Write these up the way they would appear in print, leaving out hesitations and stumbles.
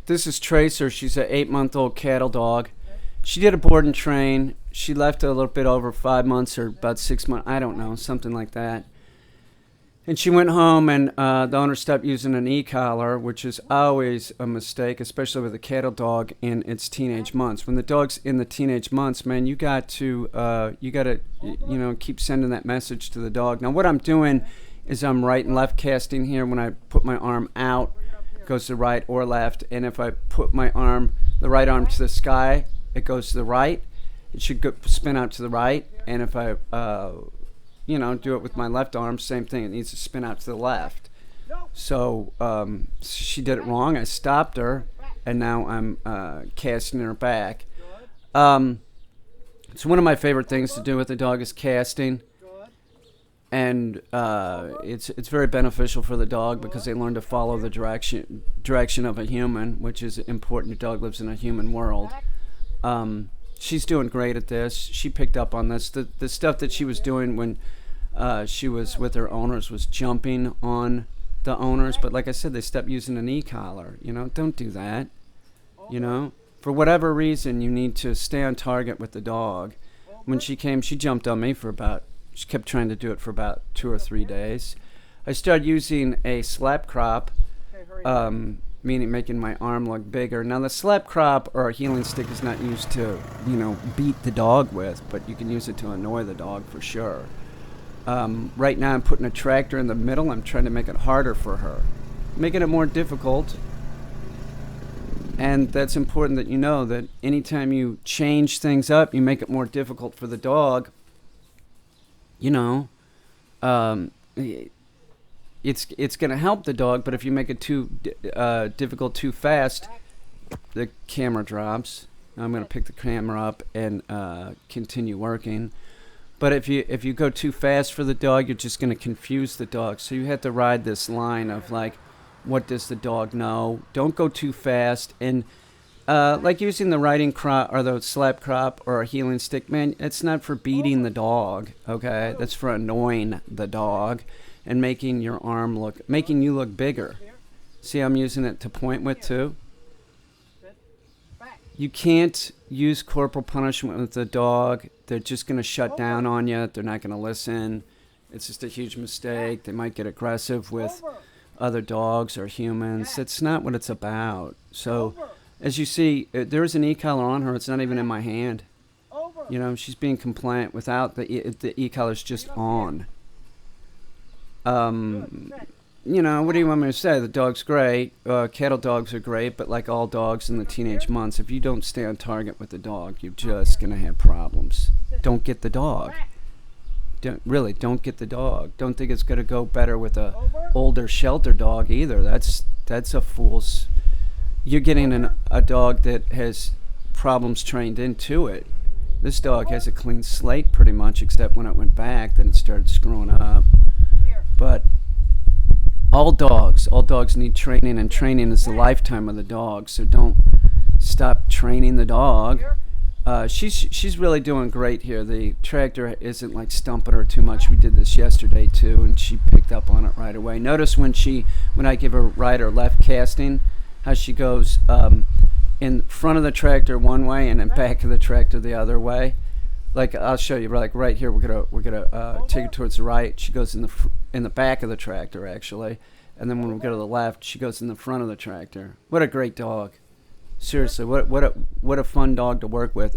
This is Tracer. She's an 8-month-old cattle dog. She did a board and train. She left a little bit over 5 months or about 6 months. I don't know, something like that. And she went home, and the owner stopped using an e-collar, which is always a mistake, especially with a cattle dog in its teenage months. When the dog's in the teenage months, man, you got to keep sending that message to the dog. Now, what I'm doing is I'm right and left casting here. When I put my arm out, it goes to right or left. And if I put my arm, the right arm to the sky, it goes to the right. It should spin out to the right. And if I do it with my left arm, same thing. It needs to spin out to the left. So she did it wrong. I stopped her, and now I'm casting her back. It's one of my favorite things to do with the dog is casting. And it's very beneficial for the dog because they learn to follow the direction of a human, which is important. Your dog lives in a human world. She's doing great at this. She picked up on this. The stuff that she was doing when she was with her owners was jumping on the owners. But like I said, they stopped using an e-collar. Don't do that. For whatever reason, you need to stay on target with the dog. When she came, she jumped on me she kept trying to do it for about 2 or 3 days. I started using a slap crop, meaning making my arm look bigger. Now the slap crop or a healing stick is not used to, beat the dog with, but you can use it to annoy the dog for sure. Right now I'm putting a tractor in the middle. I'm trying to make it harder for her, making it more difficult. And that's important that you know that anytime you change things up, you make it more difficult for the dog. It's going to help the dog, but if you make it too difficult too fast, the camera drops. I'm going to pick the camera up and continue working. But if you go too fast for the dog, you're just going to confuse the dog. So you have to ride this line of what does the dog know? Don't go too fast. And like using the riding crop or the slap crop or a healing stick, man, it's not for beating the dog, okay? That's for annoying the dog and making you look bigger. See, I'm using it to point with too. You can't use corporal punishment with the dog. They're just going to shut down on you. They're not going to listen. It's just a huge mistake. They might get aggressive with other dogs or humans. That's not what it's about. So, as you see, there is an e-collar on her. It's not even in my hand. She's being compliant without the e-collar's just on. What do you want me to say? The dog's great. Cattle dogs are great, but like all dogs in the teenage months, if you don't stay on target with the dog, you're just going to have problems. Don't get the dog. Don't get the dog. Don't think it's going to go better with a older shelter dog either. That's a fool's. You're getting a dog that has problems trained into it. This dog has a clean slate pretty much, except when it went back, then it started screwing up. But all dogs need training, and training is the lifetime of the dog. So don't stop training the dog. She's really doing great here. The tractor isn't stumping her too much. We did this yesterday too, and she picked up on it right away. Notice when I give her right or left casting, how she goes in front of the tractor one way and then back of the tractor the other way. I'll show you. Right here, we're gonna take her towards the right. She goes in the back of the tractor actually, and then when we go to the left, she goes in the front of the tractor. What a great dog! Seriously, what a fun dog to work with.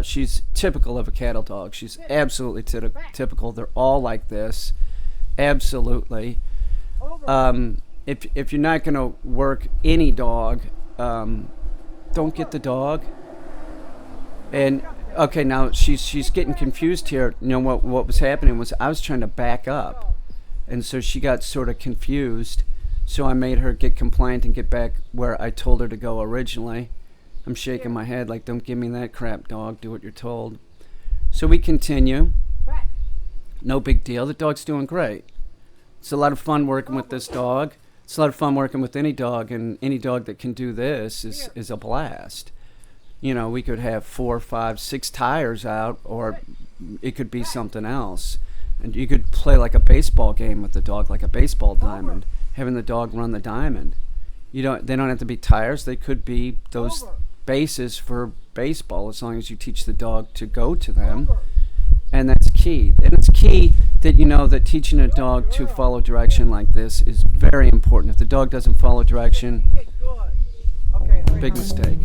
She's typical of a cattle dog. She's absolutely typical. They're all like this, absolutely. If you're not going to work any dog, don't get the dog. And okay, now she's getting confused here. What was happening was I was trying to back up, and so she got sort of confused. So I made her get compliant and get back where I told her to go originally. I'm shaking my head don't give me that crap, dog. Do what you're told. So we continue. No big deal. The dog's doing great. It's a lot of fun working with this dog. It's a lot of fun working with any dog, and any dog that can do this is a blast. We could have 4, 5, 6 tires out, or it could be something else. And you could play like a baseball game with the dog, like a baseball diamond, having the dog run the diamond. They don't have to be tires. They could be those bases for baseball, as long as you teach the dog to go to them. And that's key. And it's key that that teaching a dog to follow direction like this is very important. If the dog doesn't follow direction, big mistake.